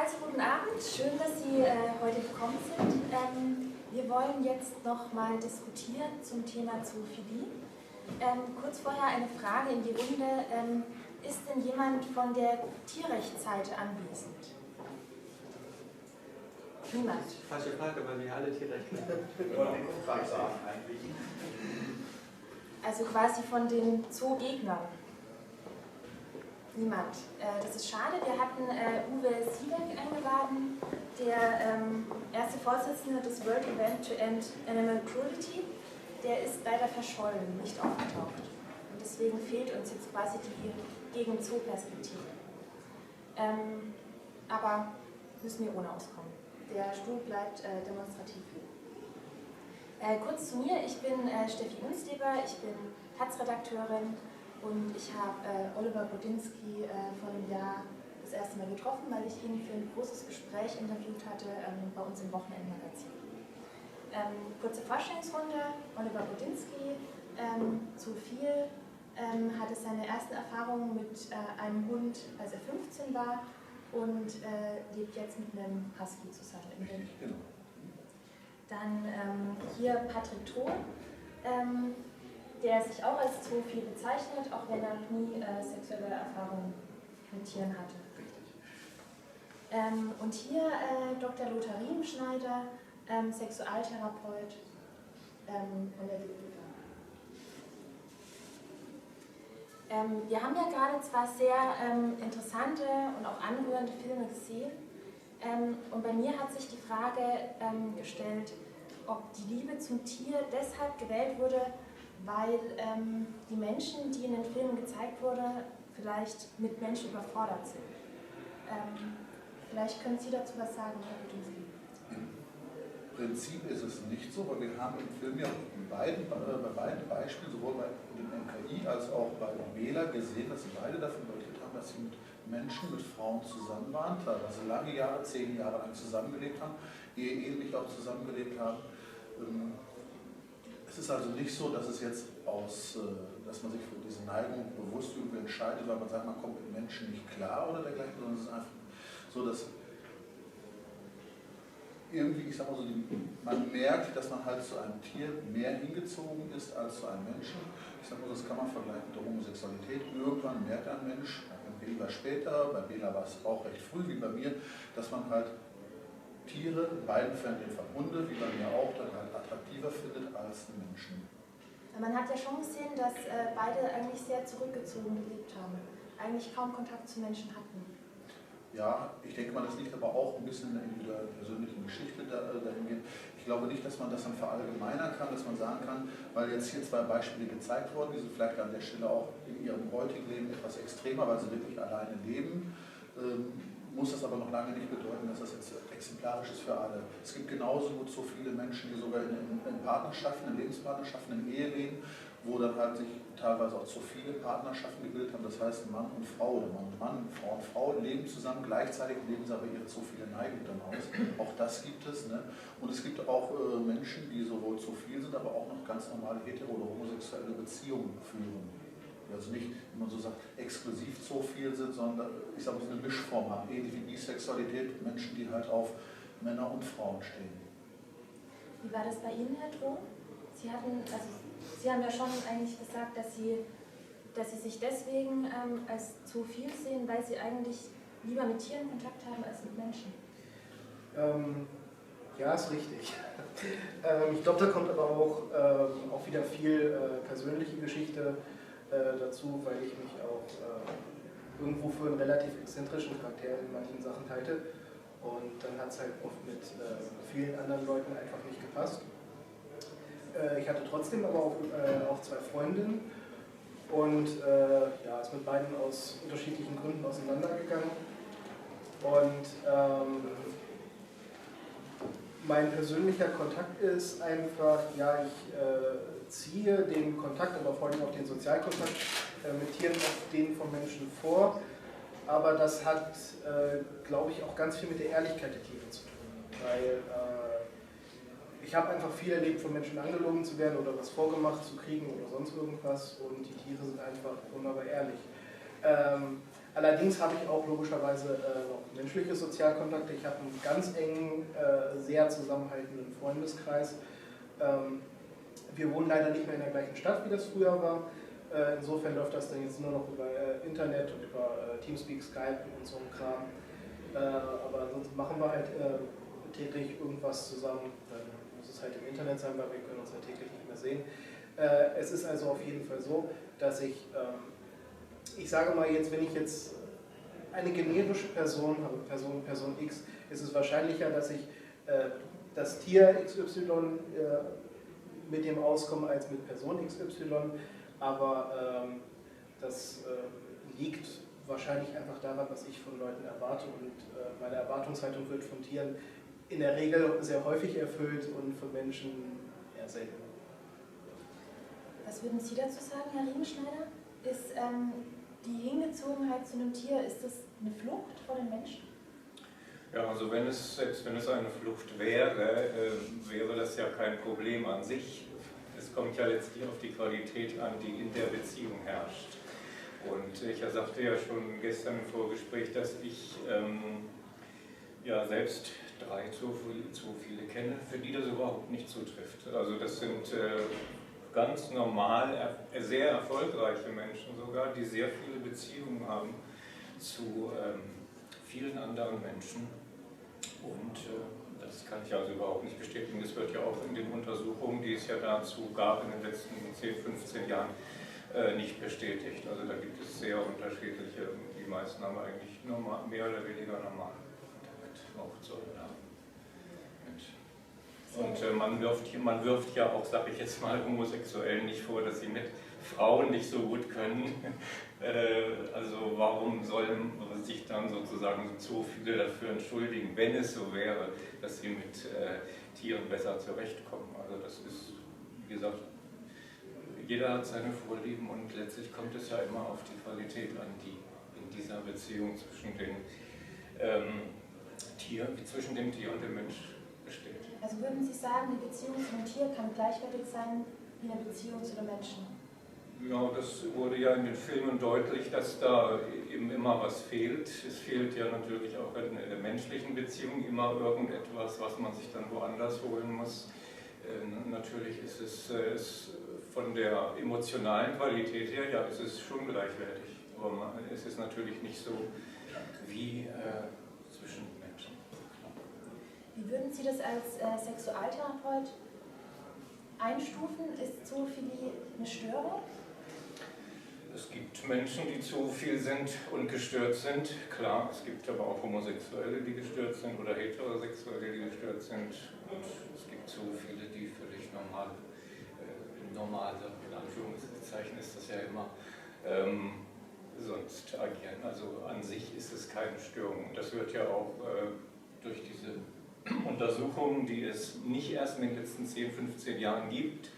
Also guten Abend, schön, dass Sie heute gekommen sind. Wir wollen jetzt noch mal diskutieren zum Thema Zoophilie. Kurz vorher eine Frage in die Runde. Ist denn jemand von der Tierrechtsseite anwesend? Niemand. Falsche Frage, weil wir alle Tierrechtler sind. Also quasi von den Zoogegnern. Niemand. Das ist schade. Wir hatten Uwe Siebeck eingeladen, der erste Vorsitzende des World Event to End Animal Cruelty. Der ist leider verschollen, nicht aufgetaucht. Und deswegen fehlt uns jetzt quasi die Gegen-Zoo-Perspektive. Aber müssen wir ohne auskommen. Der Stuhl bleibt demonstrativ. Kurz zu mir, ich bin Steffi Unsteber, ich bin Taz-Redakteurin und ich habe Oliver Budinski vor einem Jahr das erste Mal getroffen, weil ich ihn für ein großes Gespräch interviewt hatte bei uns im Wochenendmagazin. Kurze Vorstellungsrunde, Oliver Budinski, Zoophil, hatte seine ersten Erfahrungen mit einem Hund, als er 15 war und lebt jetzt mit einem Husky zusammen in Berlin. Genau. Dann hier Patrick Thon, der sich auch als Zoophil bezeichnet, auch wenn er noch nie sexuelle Erfahrungen mit Tieren hatte. Und hier Dr. Lothar Riemenschneider, Sexualtherapeut von der DGK. Wir haben ja gerade zwar sehr interessante und auch anrührende Filme gesehen, und bei mir hat sich die Frage gestellt, ob die Liebe zum Tier deshalb gewählt wurde, weil die Menschen, die in den Filmen gezeigt wurden, vielleicht mit Menschen überfordert sind. Vielleicht können Sie dazu was sagen, Herr Budinski. Im Prinzip ist es nicht so, weil wir haben im Film ja bei beiden Beispielen, sowohl bei dem MKI als auch bei Bela, gesehen, dass sie beide davon berichtet haben, dass sie mit Menschen, mit Frauen zusammen waren, teilweise lange Jahre, 10 Jahre lang zusammengelebt haben, eheähnlich auch zusammengelebt haben. Es ist also nicht so, dass es jetzt dass man sich für diese Neigung bewusst irgendwie entscheidet, weil man sagt, man kommt mit Menschen nicht klar oder dergleichen, sondern es ist einfach so, dass irgendwie, ich sag mal so, man merkt, dass man halt zu einem Tier mehr hingezogen ist als zu einem Menschen. Ich sag mal, das kann man vergleichen mit der Homosexualität. Irgendwann merkt ein Mensch, bei Bela später, bei Bela war es auch recht früh, wie bei mir, dass man halt Tiere, in beiden Fällen den Hunde, wie bei mir auch, dann halt attraktiver findet als den Menschen. Man hat ja schon gesehen, dass beide eigentlich sehr zurückgezogen gelebt haben, eigentlich kaum Kontakt zu Menschen hatten. Ja, ich denke mal, das liegt aber auch ein bisschen in der persönlichen Geschichte dahingehend. Ich glaube nicht, dass man das dann verallgemeinern kann, dass man sagen kann, weil jetzt hier 2 Beispiele gezeigt wurden, die sind vielleicht an der Stelle auch in ihrem heutigen Leben etwas extremer, weil sie wirklich alleine leben, muss das aber noch lange nicht bedeuten, dass das jetzt exemplarisch ist für alle. Es gibt genauso gut so viele Menschen, die sogar in Partnerschaften, in Lebenspartnerschaften, in Ehe leben, wo dann halt sich teilweise auch so viele Partnerschaften gebildet haben, das heißt Mann und Frau oder Mann und Mann, Frau und Frau leben zusammen, gleichzeitig leben sie aber ihre so viele Neigung dann aus. Auch das gibt es. Ne? Und es gibt auch Menschen, die sowohl zu viel sind, aber auch noch ganz normale hetero- oder homosexuelle Beziehungen führen. Die also nicht, wie man so sagt, exklusiv so viel sind, sondern ich sage mal, so eine Mischform haben, ähnlich wie Bisexualität, Menschen, die halt auf Männer und Frauen stehen. Wie war das bei Ihnen, Herr Thon? Sie haben ja schon eigentlich gesagt, dass Sie sich deswegen als Zoophil sehen, weil Sie eigentlich lieber mit Tieren Kontakt haben als mit Menschen. Ja, ist richtig. Ich glaube, da kommt aber auch wieder viel persönliche Geschichte dazu, weil ich mich auch irgendwo für einen relativ exzentrischen Charakter in manchen Sachen halte. Und dann hat es halt oft mit vielen anderen Leuten einfach nicht gepasst. Ich hatte trotzdem aber auch 2 Freundinnen und ja, ist mit beiden aus unterschiedlichen Gründen auseinandergegangen. Und mein persönlicher Kontakt ist einfach, ja, ich ziehe den Kontakt, aber vor allem auch den Sozialkontakt mit Tieren auf den von Menschen vor. Aber das hat, glaube ich, auch ganz viel mit der Ehrlichkeit der Tiere zu tun. Weil ich habe einfach viel erlebt, von Menschen angelogen zu werden oder was vorgemacht zu kriegen oder sonst irgendwas. Und die Tiere sind einfach wunderbar ehrlich. Allerdings habe ich auch logischerweise noch menschliche Sozialkontakte. Ich habe einen ganz engen, sehr zusammenhaltenden Freundeskreis. Wir wohnen leider nicht mehr in der gleichen Stadt, wie das früher war. Insofern läuft das dann jetzt nur noch über Internet und über Teamspeak, Skype und so ein Kram. Aber sonst machen wir halt täglich irgendwas zusammen. Dann muss es halt im Internet sein, weil wir können uns ja täglich nicht mehr sehen. Es ist also auf jeden Fall so, dass ich sage mal jetzt, wenn ich jetzt eine generische Person habe, Person X, ist es wahrscheinlicher, dass ich das Tier XY mit dem auskomme als mit Person XY, aber das liegt wahrscheinlich einfach daran, was ich von Leuten erwarte und meine Erwartungshaltung wird von Tieren in der Regel sehr häufig erfüllt und von Menschen eher selten. Was würden Sie dazu sagen, Herr Riemenschneider? Ist die Hingezogenheit zu einem Tier, ist das eine Flucht vor den Menschen? Ja, also selbst wenn es eine Flucht wäre, wäre das ja kein Problem an sich. Es kommt ja letztlich auf die Qualität an, die in der Beziehung herrscht. Und ich sagte ja schon gestern im Vorgespräch, dass ich ja selbst 3 zu viele kenne, für die das überhaupt nicht zutrifft. Also das sind ganz normal, sehr erfolgreiche Menschen sogar, die sehr viele Beziehungen haben zu vielen anderen Menschen. Und das kann ich also überhaupt nicht bestätigen. Das wird ja auch in den Untersuchungen, die es ja dazu gab in den letzten 10, 15 Jahren, nicht bestätigt. Also da gibt es sehr unterschiedliche, die meisten haben eigentlich mehr oder weniger normalen Kontakt auch zueinander. Und man wirft ja auch, sage ich jetzt mal, Homosexuellen nicht vor, dass sie mit Frauen nicht so gut können. Also warum sollen sich dann sozusagen so viele dafür entschuldigen, wenn es so wäre, dass sie mit Tieren besser zurechtkommen. Also das ist, wie gesagt, jeder hat seine Vorlieben und letztlich kommt es ja immer auf die Qualität an, die in dieser Beziehung zwischen dem Tier und dem Mensch besteht. Also würden Sie sagen, die Beziehung zu einem Tier kann gleichwertig sein wie eine Beziehung zu einem Menschen? Ja, das wurde ja in den Filmen deutlich, dass da eben immer was fehlt. Es fehlt ja natürlich auch in der menschlichen Beziehung immer irgendetwas, was man sich dann woanders holen muss. Natürlich ist es von der emotionalen Qualität her, ja, es ist schon gleichwertig. Aber es ist natürlich nicht so wie zwischen Menschen. Wie würden Sie das als Sexualtherapeut einstufen? Ist Zoophilie eine Störung? Es gibt Menschen, die zu viel sind und gestört sind. Klar, es gibt aber auch Homosexuelle, die gestört sind oder Heterosexuelle, die gestört sind. Und es gibt zu viele, die völlig normale, in Anführungszeichen ist das ja immer, sonst agieren. Also an sich ist es keine Störung. Und das wird ja auch durch diese Untersuchungen, die es nicht erst in den letzten 10, 15 Jahren gibt,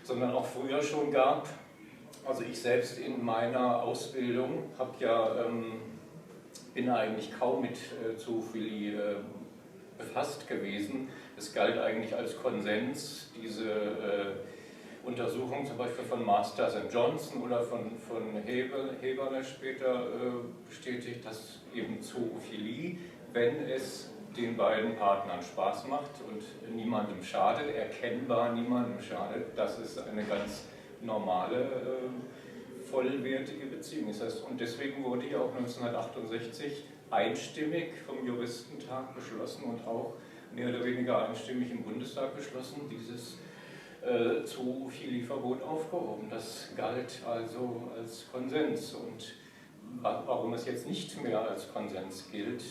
sondern auch früher schon gab. Also ich selbst in meiner Ausbildung bin eigentlich kaum mit Zoophilie befasst gewesen. Es galt eigentlich als Konsens, diese Untersuchung zum Beispiel von Masters and Johnson oder von Heberle später bestätigt, dass eben Zoophilie, wenn es den beiden Partnern Spaß macht und niemandem schadet, erkennbar niemandem schadet, das ist eine ganz normale, vollwertige Beziehung. Das heißt, und deswegen wurde ja auch 1968 einstimmig vom Juristentag beschlossen und auch mehr oder weniger einstimmig im Bundestag beschlossen, dieses Zoophilie-Verbot aufgehoben. Das galt also als Konsens. Und warum es jetzt nicht mehr als Konsens gilt,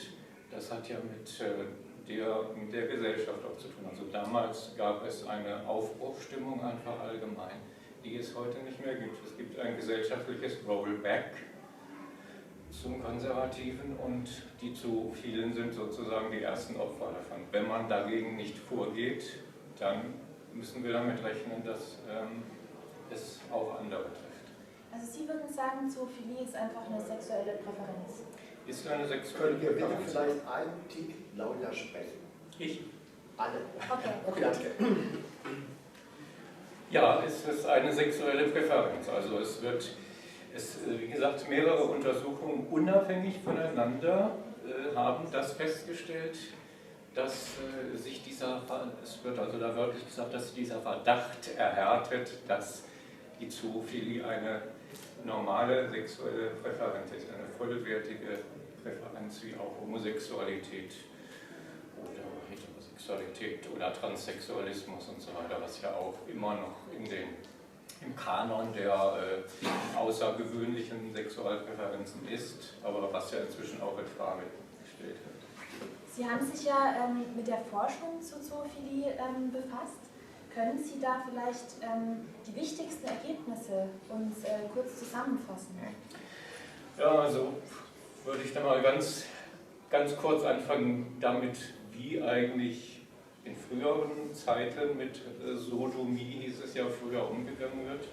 das hat ja mit der Gesellschaft auch zu tun. Also damals gab es eine Aufbruchstimmung einfach allgemein, die es heute nicht mehr gibt. Es gibt ein gesellschaftliches Rollback zum Konservativen und die Zoophilen sind sozusagen die ersten Opfer davon. Wenn man dagegen nicht vorgeht, dann müssen wir damit rechnen, dass es auch andere trifft. Also Sie würden sagen, Zoophilie ist einfach eine sexuelle Präferenz? Ist eine sexuelle Können wir bitte Präferenz. vielleicht einen Tick lauter sprechen? Ich? Alle. Okay. Danke. Ja, es ist eine sexuelle Präferenz. Also es wird Es, wie gesagt, mehrere Untersuchungen unabhängig voneinander haben das festgestellt, dass sich es wird also da wörtlich gesagt, dass dieser Verdacht erhärtet, dass die Zoophilie eine normale sexuelle Präferenz ist, eine vollwertige Präferenz wie auch Homosexualität oder Heterosexualität oder Transsexualismus und so weiter, was ja auch immer noch im Kanon der außergewöhnlichen Sexualpräferenzen ist, aber was ja inzwischen auch in Frage gestellt wird. Sie haben sich ja mit der Forschung zur Zoophilie befasst. Können Sie da vielleicht die wichtigsten Ergebnisse uns kurz zusammenfassen? Ja, also würde ich dann mal ganz kurz anfangen damit, wie eigentlich in früheren Zeiten mit Sodomie, hieß es ja früher, umgegangen wird.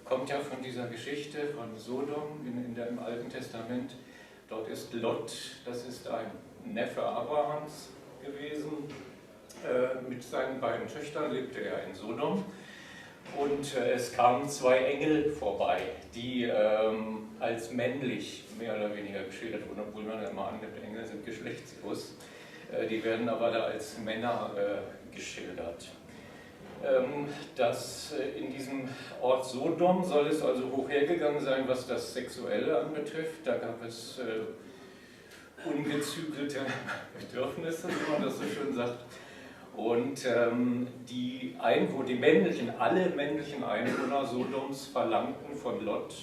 Kommt ja von dieser Geschichte von Sodom im Alten Testament. Dort ist Lot, das ist ein Neffe Abrahams gewesen. Mit seinen beiden Töchtern lebte er in Sodom. Und es kamen zwei Engel vorbei, die als männlich mehr oder weniger geschildert wurden, obwohl man immer annimmt, Engel sind geschlechtslos. Die werden aber da als Männer geschildert. In diesem Ort Sodom soll es also hoch hergegangen sein, was das Sexuelle anbetrifft. Da gab es ungezügelte Bedürfnisse, wie man das so schön sagt. Und alle männlichen Einwohner Sodoms verlangten von Lot,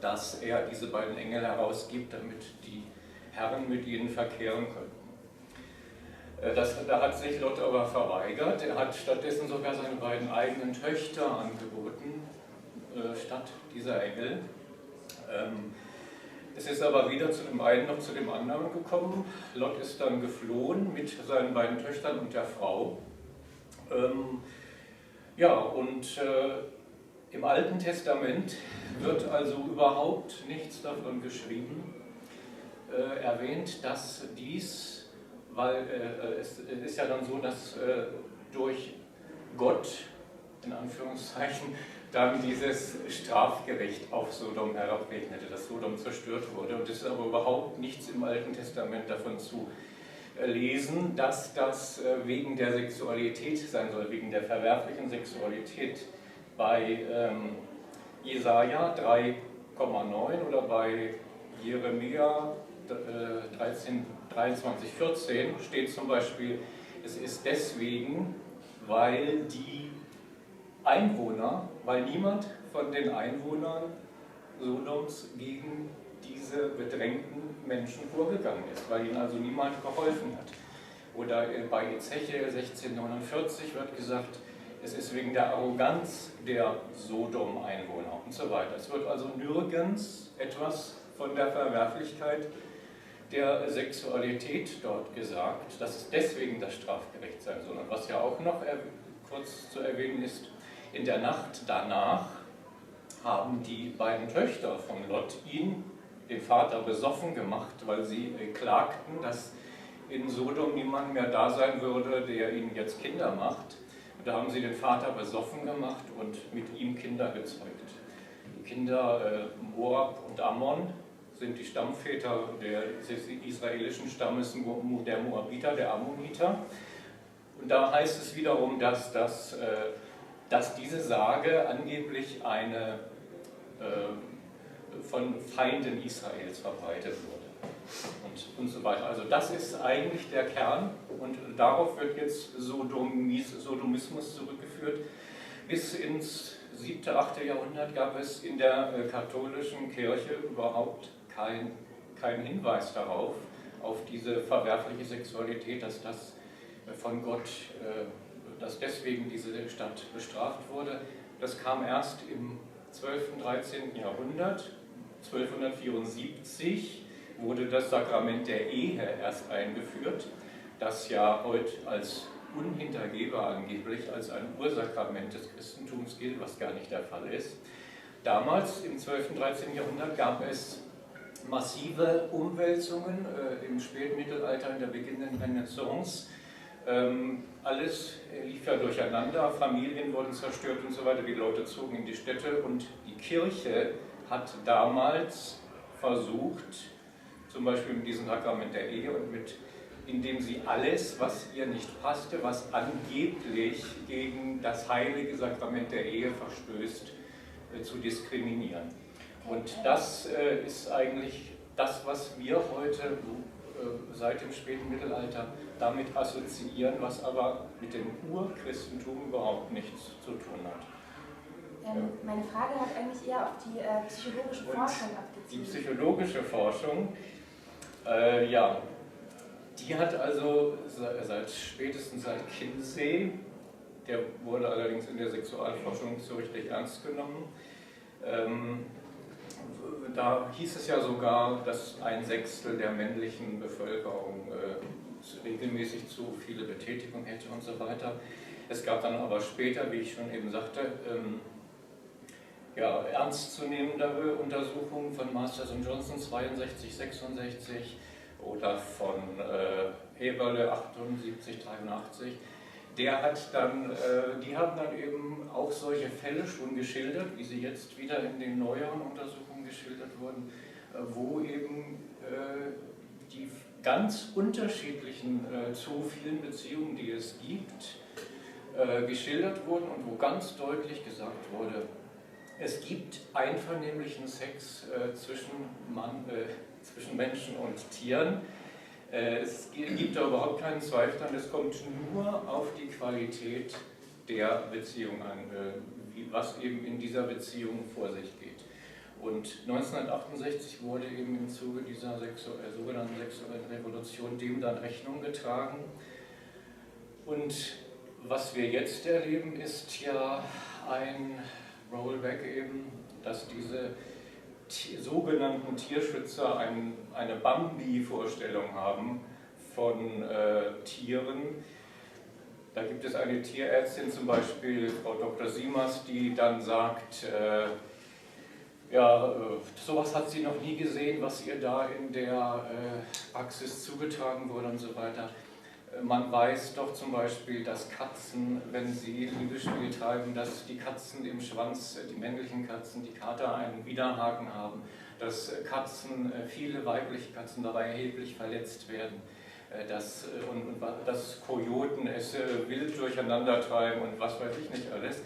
dass er diese beiden Engel herausgibt, damit die Herren mit ihnen verkehren könnten. Da hat sich Lot aber verweigert. Er hat stattdessen sogar seine beiden eigenen Töchter angeboten, statt dieser Engel. Es ist aber weder zu dem einen noch zu dem anderen gekommen. Lot ist dann geflohen mit seinen beiden Töchtern und der Frau. Im Alten Testament wird also überhaupt nichts davon geschrieben, erwähnt, dass dies, weil es ist ja dann so, dass durch Gott, in Anführungszeichen, dann dieses Strafgericht auf Sodom herabregnete, dass Sodom zerstört wurde. Und es ist aber überhaupt nichts im Alten Testament davon zu lesen, dass das wegen der Sexualität sein soll, wegen der verwerflichen Sexualität. Bei Jesaja 3,9 oder bei Jeremia 23,14 steht zum Beispiel, es ist deswegen, weil niemand von den Einwohnern Sodoms gegen diese bedrängten Menschen vorgegangen ist, weil ihnen also niemand geholfen hat. Oder bei Ezechiel 16,49 wird gesagt, es ist wegen der Arroganz der Sodom-Einwohner und so weiter. Es wird also nirgends etwas von der Verwerflichkeit der Sexualität dort gesagt, dass es deswegen das Strafgericht sein soll. Und was ja auch noch kurz zu erwähnen ist, in der Nacht danach haben die beiden Töchter von Lot den Vater, besoffen gemacht, weil sie klagten, dass in Sodom niemand mehr da sein würde, der ihnen jetzt Kinder macht. Und da haben sie den Vater besoffen gemacht und mit ihm Kinder gezeugt. Die Kinder Moab und Ammon sind die Stammväter des israelischen Stammes der Moabiter, der Ammoniter. Und da heißt es wiederum, dass diese Sage angeblich eine von Feinden Israels verbreitet wurde und so weiter. Also das ist eigentlich der Kern und darauf wird jetzt Sodomismus zurückgeführt. Bis ins 7., 8. Jahrhundert gab es in der katholischen Kirche überhaupt keinen Hinweis darauf, auf diese verwerfliche Sexualität, dass das von Gott, dass deswegen diese Stadt bestraft wurde. Das kam erst im 12. und 13. Jahrhundert. 1274 wurde das Sakrament der Ehe erst eingeführt, das ja heute als unhintergehbar angeblich als ein Ursakrament des Christentums gilt, was gar nicht der Fall ist. Damals, im 12. und 13. Jahrhundert, gab es massive Umwälzungen im Spätmittelalter, in der beginnenden Renaissance. Alles lief ja durcheinander, Familien wurden zerstört und so weiter, die Leute zogen in die Städte und die Kirche hat damals versucht, zum Beispiel mit diesem Sakrament der Ehe und indem sie alles, was ihr nicht passte, was angeblich gegen das heilige Sakrament der Ehe verstößt, zu diskriminieren. Und das ist eigentlich das, was wir heute seit dem späten Mittelalter damit assoziieren, was aber mit dem Urchristentum überhaupt nichts zu tun hat. Meine Frage hat eigentlich eher auf die psychologische Forschung abgezielt. Die psychologische Forschung, ja, die hat also spätestens seit Kinsey, der wurde allerdings in der Sexualforschung nicht so richtig ernst genommen, da hieß es ja sogar, dass 1/6 der männlichen Bevölkerung regelmäßig zu viele Betätigung hätte und so weiter. Es gab dann aber später, wie ich schon eben sagte, ja, ernstzunehmendere Untersuchungen von Masters und Johnson 62, 66 oder von Heberle 78, 83. Der hat dann, die haben dann eben auch solche Fälle schon geschildert, wie sie jetzt wieder in den neueren Untersuchungen geschildert wurden, wo eben die ganz unterschiedlichen zoophilen Beziehungen, die es gibt, geschildert wurden und wo ganz deutlich gesagt wurde, es gibt einvernehmlichen Sex zwischen Menschen und Tieren. Es gibt da überhaupt keinen Zweifel an, es kommt nur auf die Qualität der Beziehung an, was eben in dieser Beziehung vor sich geht. Und 1968 wurde eben im Zuge dieser sogenannten sexuellen Revolution dem dann Rechnung getragen. Und was wir jetzt erleben, ist ja ein Rollback eben, dass diese sogenannten Tierschützer eine Bambi-Vorstellung haben von Tieren. Da gibt es eine Tierärztin, zum Beispiel Frau Dr. Siemers, die dann sagt, ja, sowas hat sie noch nie gesehen, was ihr da in der Praxis zugetragen wurde und so weiter. Man weiß doch zum Beispiel, dass Katzen, wenn sie Liebesspiel treiben, dass die Katzen im Schwanz, die männlichen Katzen, die Kater einen Widerhaken haben, dass Katzen, viele weibliche Katzen dabei erheblich verletzt werden, dass Kojoten es wild durcheinander treiben und was weiß ich nicht alles.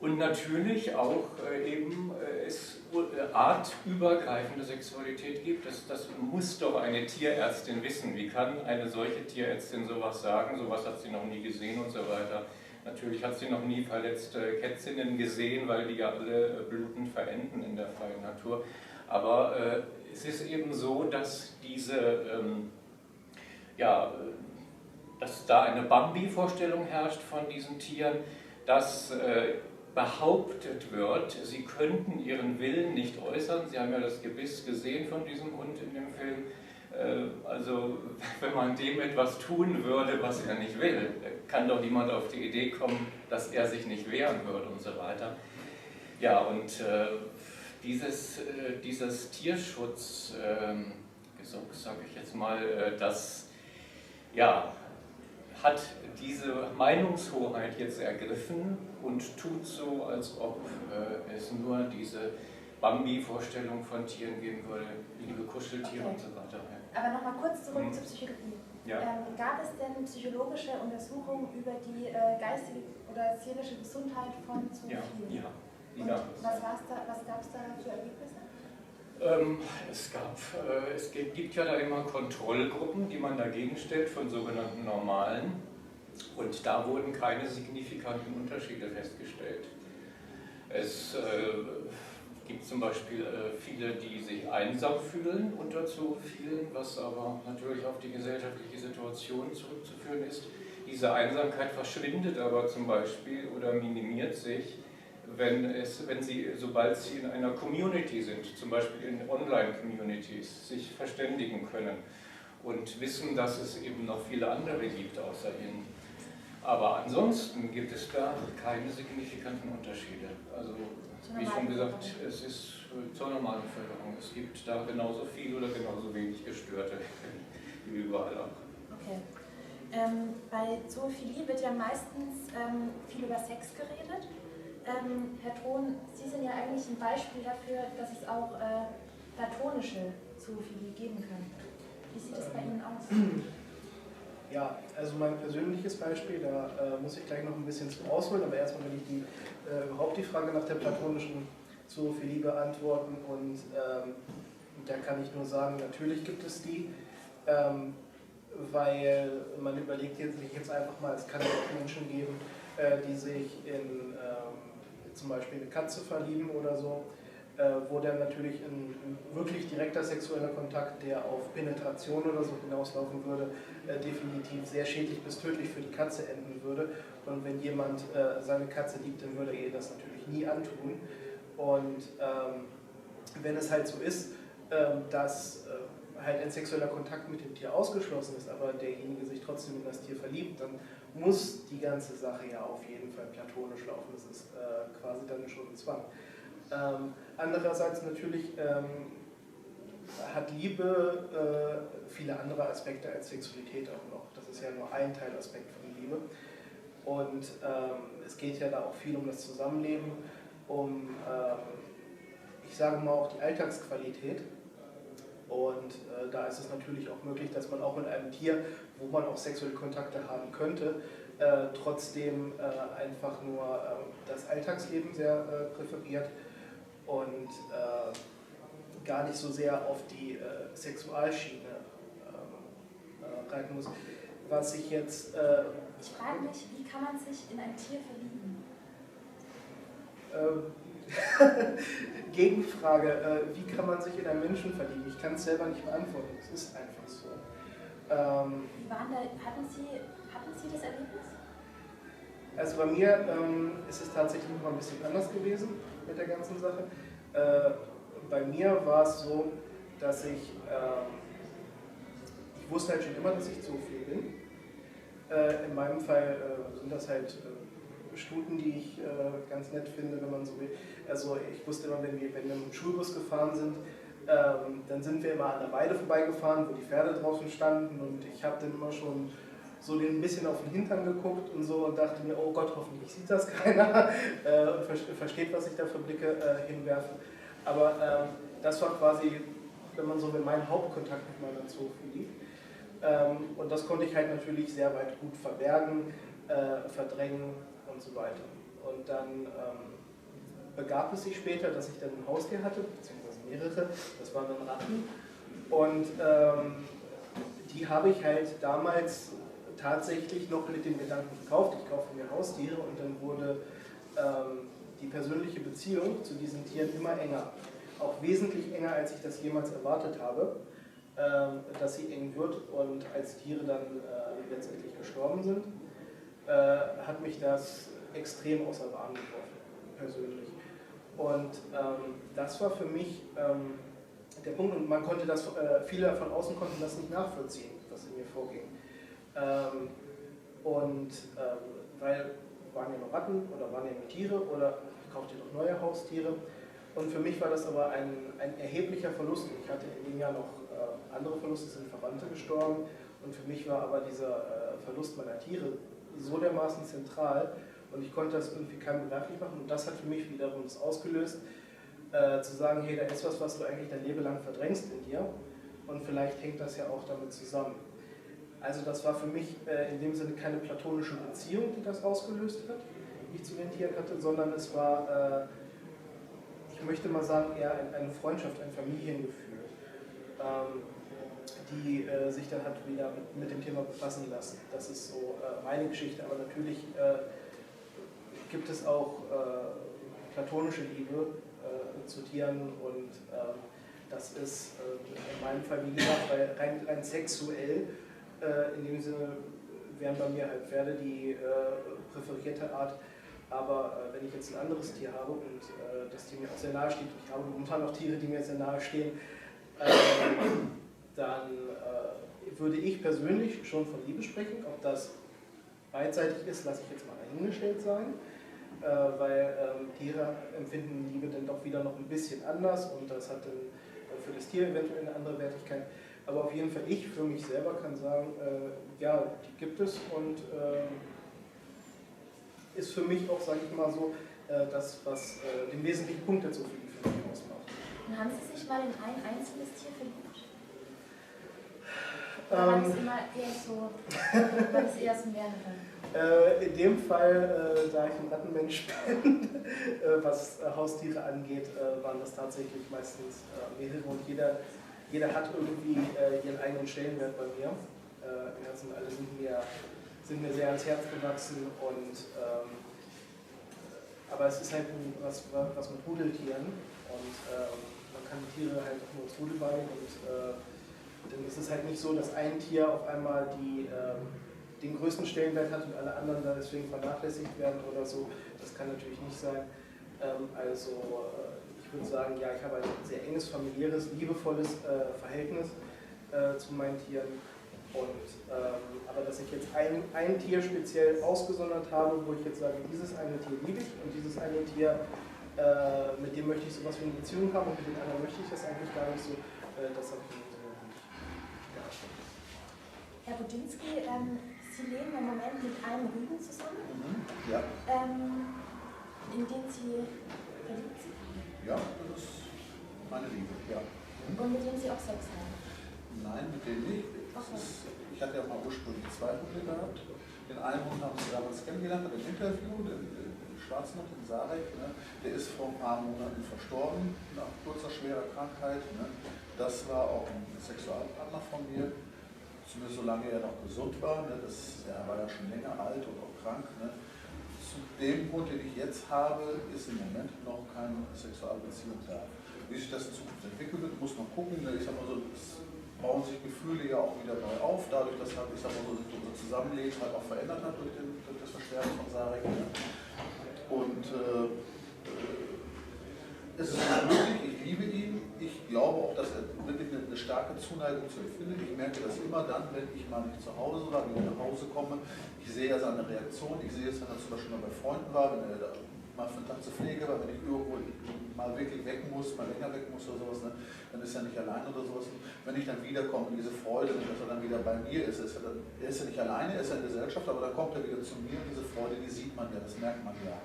Und natürlich auch eben es artübergreifende Sexualität gibt. Das muss doch eine Tierärztin wissen. Wie kann eine solche Tierärztin sowas sagen? Sowas hat sie noch nie gesehen und so weiter. Natürlich hat sie noch nie verletzte Kätzinnen gesehen, weil die ja alle blutend verenden in der freien Natur. Aber es ist eben so, dass dass da eine Bambi-Vorstellung herrscht von diesen Tieren, dass behauptet wird, sie könnten ihren Willen nicht äußern. Sie haben ja das Gebiss gesehen von diesem Hund in dem Film. Also wenn man dem etwas tun würde, was er nicht will, kann doch niemand auf die Idee kommen, dass er sich nicht wehren würde und so weiter. Ja, und dieses Tierschutz, sage ich jetzt mal, das ja, hat diese Meinungshoheit jetzt ergriffen und tut so, als ob es nur diese Bambi-Vorstellung von Tieren geben würde, liebe Kuscheltiere und so weiter. Aber nochmal kurz zurück zur Psychologie. Ja. Gab es denn psychologische Untersuchungen über die geistige oder seelische Gesundheit von Zoophilen? Ja. Was gab es da für Ergebnisse? Es gibt ja da immer Kontrollgruppen, die man dagegen stellt von sogenannten Normalen. Und da wurden keine signifikanten Unterschiede festgestellt. Es gibt zum Beispiel viele, die sich einsam fühlen unter Zoophilen, was aber natürlich auf die gesellschaftliche Situation zurückzuführen ist. Diese Einsamkeit verschwindet aber zum Beispiel oder minimiert sich, sobald sie in einer Community sind, zum Beispiel in Online-Communities, sich verständigen können und wissen, dass es eben noch viele andere gibt außer ihnen. Aber ansonsten gibt es da keine signifikanten Unterschiede. Also, wie schon gesagt, es ist zur normalen Bevölkerung. Es gibt da genauso viel oder genauso wenig Gestörte, wie überall auch. Okay. Bei Zoophilie wird ja meistens viel über Sex geredet. Herr Thron, Sie sind ja eigentlich ein Beispiel dafür, dass es auch platonische Zoophilie geben kann. Wie sieht es bei Ihnen aus? Ja, also mein persönliches Beispiel, da muss ich gleich noch ein bisschen zu ausholen, aber erstmal will ich überhaupt die Frage nach der platonischen Zoophilie beantworten und da kann ich nur sagen, natürlich gibt es die, weil man überlegt sich jetzt einfach mal, es kann ja auch Menschen geben, die sich in zum Beispiel eine Katze verlieben oder so, wo dann natürlich ein wirklich direkter sexueller Kontakt, der auf Penetration oder so hinauslaufen würde, definitiv sehr schädlich bis tödlich für die Katze enden würde. Und wenn jemand seine Katze liebt, dann würde er ihr das natürlich nie antun. Und wenn es halt so ist, dass halt ein sexueller Kontakt mit dem Tier ausgeschlossen ist, aber derjenige sich trotzdem in das Tier verliebt, dann muss die ganze Sache ja auf jeden Fall platonisch laufen. Das ist quasi dann schon ein Zwang. Andererseits natürlich hat Liebe viele andere Aspekte als Sexualität auch noch. Das ist ja nur ein Teilaspekt von Liebe. Und es geht ja da auch viel um das Zusammenleben, um, ich sage mal, auch die Alltagsqualität. Und da ist es natürlich auch möglich, dass man auch mit einem Tier, wo man auch sexuelle Kontakte haben könnte, trotzdem einfach nur das Alltagsleben sehr präferiert und gar nicht so sehr auf die Sexualschiene reiten muss. Was ich jetzt... Ich frage mich, wie kann man sich in ein Tier verlieben? Gegenfrage, wie kann man sich in einen Menschen verlieben? Ich kann es selber nicht beantworten, es ist einfach so. Wie waren da, hatten Sie das Erlebnis? Also bei mir ist es tatsächlich noch ein bisschen anders gewesen mit der ganzen Sache. Bei mir war es so, dass ich wusste halt schon immer, dass ich zoophil bin. In meinem Fall sind das halt Stuten, die ich ganz nett finde, wenn man so will. Also ich wusste immer, wenn wir mit dem Schulbus gefahren sind, dann sind wir immer an der Weide vorbeigefahren, wo die Pferde draußen standen und ich habe dann immer schon so ein bisschen auf den Hintern geguckt und so und dachte mir, oh Gott, hoffentlich sieht das keiner und versteht, was ich da für Blicke hinwerfe. Aber das war quasi, wenn man so will, mein Hauptkontakt mit meiner Zoophilie. Und das konnte ich halt natürlich sehr weit gut verbergen, verdrängen und so weiter. Und dann begab es sich später, dass ich dann ein Haustier hatte, beziehungsweise mehrere, das waren dann Ratten. Und die habe ich halt damals tatsächlich noch mit dem Gedanken gekauft, ich kaufe mir Haustiere und dann wurde die persönliche Beziehung zu diesen Tieren immer enger. Auch wesentlich enger, als ich das jemals erwartet habe, dass sie eng wird und als Tiere dann letztendlich gestorben sind, hat mich das extrem außer Bahn geworfen, persönlich. Und das war für mich der Punkt und man konnte das, viele von außen konnten das nicht nachvollziehen, was in mir vorging. Weil waren ja nur Ratten oder waren ja nur Tiere oder kauft ihr doch neue Haustiere. Und für mich war das aber ein erheblicher Verlust. Ich hatte in dem Jahr noch andere Verluste, sind Verwandte gestorben. Und für mich war aber dieser Verlust meiner Tiere so dermaßen zentral und ich konnte das irgendwie keinem begreiflich machen. Und das hat für mich wiederum das ausgelöst, zu sagen, hey, da ist was du eigentlich dein Leben lang verdrängst in dir. Und vielleicht hängt das ja auch damit zusammen. Also das war für mich in dem Sinne keine platonische Beziehung, die das ausgelöst hat, die ich zu den Tieren hatte, sondern es war, ich möchte mal sagen, eher eine Freundschaft, ein Familiengefühl, die sich dann hat wieder mit dem Thema befassen lassen. Das ist so meine Geschichte, aber natürlich gibt es auch platonische Liebe zu Tieren und das ist in meinem Fall, wie gesagt, rein sexuell. In dem Sinne wären bei mir halt Pferde die präferierte Art, aber wenn ich jetzt ein anderes Tier habe und das Tier mir auch sehr nahe steht, ich habe momentan noch Tiere, die mir sehr nahe stehen, dann würde ich persönlich schon von Liebe sprechen. Ob das beidseitig ist, lasse ich jetzt mal dahingestellt sein, weil Tiere empfinden Liebe dann doch wieder noch ein bisschen anders und das hat dann für das Tier eventuell eine andere Wertigkeit. Aber auf jeden Fall, ich für mich selber kann sagen, ja, die gibt es und ist für mich auch, sage ich mal so, das, was den wesentlichen Punkt der Zoophilie für mich ausmacht. Und haben Sie sich mal in ein einzelnes Tier verliebt? Oder war das immer eher so, mehrere? In dem Fall, da ich ein Rattenmensch bin, was Haustiere angeht, waren das tatsächlich meistens mehrere und jeder hat irgendwie ihren eigenen Stellenwert bei mir. Alle sind mir sehr ans Herz gewachsen und aber es ist halt was mit Rudeltieren und man kann die Tiere halt auch nur ins Rudel bringen und dann ist es halt nicht so, dass ein Tier auf einmal den größten Stellenwert hat und alle anderen da deswegen vernachlässigt werden oder so. Das kann natürlich nicht sein. Ich würde sagen, ja, ich habe ein sehr enges, familiäres, liebevolles Verhältnis zu meinen Tieren. Aber dass ich jetzt ein Tier speziell ausgesondert habe, wo ich jetzt sage, dieses eine Tier liebe ich und dieses eine Tier, mit dem möchte ich sowas wie eine Beziehung haben und mit dem anderen möchte ich das eigentlich gar nicht so, das habe ich nicht. Herr Budinski, Sie leben im Moment mit einem Rüden zusammen, Ja. In den Sie verliebt sind? Ja, das ist meine Liebe, ja. Und mit dem Sie auch Sex haben? Nein, mit dem nicht. Ich hatte ja mal ursprünglich 2 Hunde gehabt. Den einen Hund haben Sie damals kennengelernt bei dem Interview, den Schwarzen Hund, den Sarek. Ne? Der ist vor ein paar Monaten verstorben, nach kurzer, schwerer Krankheit. Ne? Das war auch ein Sexualpartner von mir, zumindest solange er noch gesund war. Ne? Er war ja schon länger alt und auch krank. Ne? Zu dem Hund, den ich jetzt habe, ist im Moment noch keine Sexualbeziehung da. Wie sich das in Zukunft entwickelt wird, muss man gucken. Ne? Ich sag mal so, bauen sich Gefühle ja auch wieder neu auf, dadurch, dass halt, ich sag mal so, unser Zusammenleben halt auch verändert hat durch das Versterben von Sarek. Und es ist möglich, ich liebe ihn, ich glaube auch, dass er wirklich eine starke Zuneigung zu ihm findet. Ich merke das immer dann, wenn ich mal nicht zu Hause war, wenn ich nach Hause komme, ich sehe ja seine Reaktion, ich sehe es, wenn er zum Beispiel mal bei Freunden war, wenn er da mal für einen Tag zur Pflege war, wenn ich irgendwo mal wirklich weg muss, mal länger weg muss oder sowas, ne, dann ist er nicht allein oder sowas. Wenn ich dann wiederkomme, diese Freude, dass er dann wieder bei mir ist, er ist ja nicht alleine, er ist ja in Gesellschaft, aber dann kommt er wieder zu mir, diese Freude, die sieht man ja, das merkt man ja.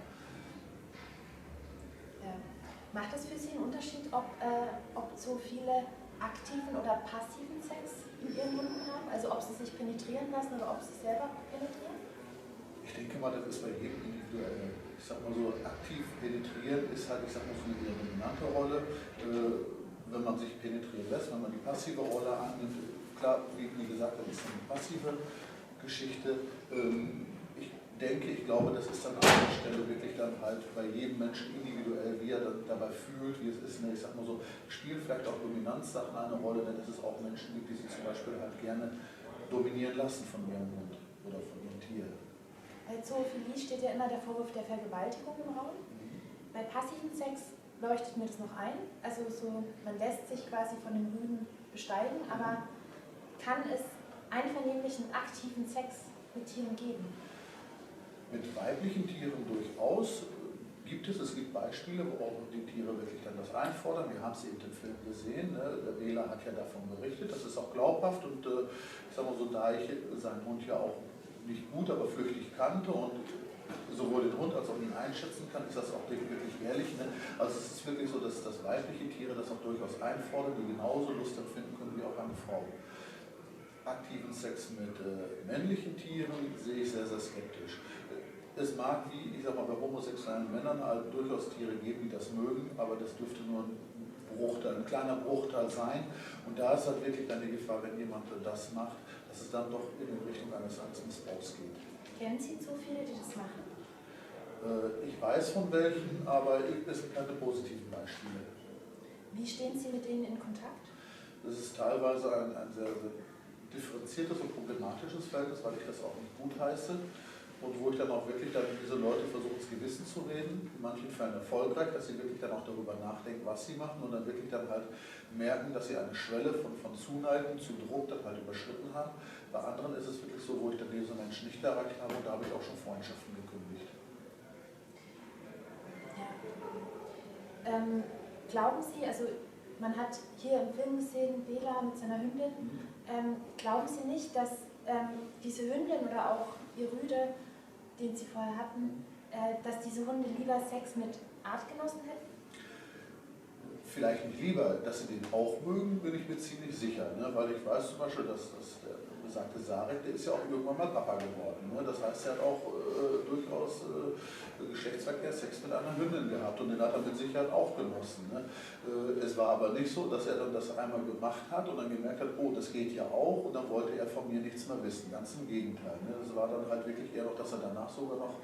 Macht es für Sie einen Unterschied, ob so viele aktiven oder passiven Sex in Ihren Hunden haben? Also ob sie sich penetrieren lassen oder ob sie selber penetrieren? Ich denke mal, das ist bei jedem individuell. Ich sag mal so, aktiv penetrieren ist halt, ich sag mal so eine eher dominante Rolle. Wenn man sich penetrieren lässt, wenn man die passive Rolle annimmt, klar, wie gesagt, das ist eine passive Geschichte. Ich glaube, das ist dann an der Stelle wirklich dann halt bei jedem Menschen individuell, wie er dann dabei fühlt, wie es ist. Ne? Ich sag mal so, spielen vielleicht auch Dominanzsachen eine Rolle, denn dass es auch Menschen gibt, die sich zum Beispiel halt gerne dominieren lassen von ihrem Hund oder von ihrem Tier. Bei Zoophilie steht ja immer der Vorwurf der Vergewaltigung im Raum. Bei passiven Sex leuchtet mir das noch ein. Also so, man lässt sich quasi von den Rüden besteigen, aber kann es einvernehmlichen, aktiven Sex mit Tieren geben? Mit weiblichen Tieren durchaus gibt es Beispiele, wo auch die Tiere wirklich dann das einfordern. Wir haben es eben im Film gesehen, ne? Der Wähler hat ja davon berichtet, das ist auch glaubhaft und ich sage mal so, da ich seinen Hund ja auch nicht gut, aber flüchtig kannte und sowohl den Hund als auch ihn einschätzen kann, ist das auch wirklich ehrlich. Ne? Also es ist wirklich so, dass weibliche Tiere das auch durchaus einfordern, die genauso Lust empfinden können wie auch eine Frau. Aktiven Sex mit männlichen Tieren sehe ich sehr, sehr skeptisch. Es mag, wie ich sag mal, bei homosexuellen Männern halt durchaus Tiere geben, die das mögen, aber das dürfte nur ein kleiner Bruchteil sein. Und da ist halt wirklich dann die Gefahr, wenn jemand das macht, dass es dann doch in Richtung eines Missbrauchs geht. Kennen Sie so viele, die das machen? Ich weiß von welchen, aber es sind keine positiven Beispiele. Wie stehen Sie mit denen in Kontakt? Das ist teilweise ein sehr, sehr differenziertes und problematisches Verhältnis, weil ich das auch nicht gut heiße. Und wo ich dann auch wirklich dann diese Leute versuche, ins Gewissen zu reden, in manchen Fällen erfolgreich, dass sie wirklich dann auch darüber nachdenken, was sie machen und dann wirklich dann halt merken, dass sie eine Schwelle von Zuneigung zu Druck dann halt überschritten haben. Bei anderen ist es wirklich so, wo ich dann diese Menschen nicht erreicht habe und da habe ich auch schon Freundschaften gekündigt. Ja. Glauben Sie, also man hat hier im Film gesehen, Bela mit seiner Hündin, glauben Sie nicht, dass diese Hündin oder auch Ihr Rüde, den Sie vorher hatten, dass diese Hunde lieber Sex mit Artgenossen hätten? Vielleicht nicht lieber, dass sie den auch mögen, bin ich mir ziemlich sicher. Ne? Weil ich weiß zum Beispiel, dass der besagte Sarek, der ist ja auch irgendwann mal Papa geworden. Ne? Das heißt, er hat auch durchaus Geschlechtsverkehr, Sex mit einer Hündin gehabt und den hat er mit Sicherheit auch genossen. Ne? Es war aber nicht so, dass er dann das einmal gemacht hat und dann gemerkt hat, oh, das geht ja auch, und dann wollte er von mir nichts mehr wissen. Ganz im Gegenteil. Ne? Das war dann halt wirklich eher noch, dass er danach sogar noch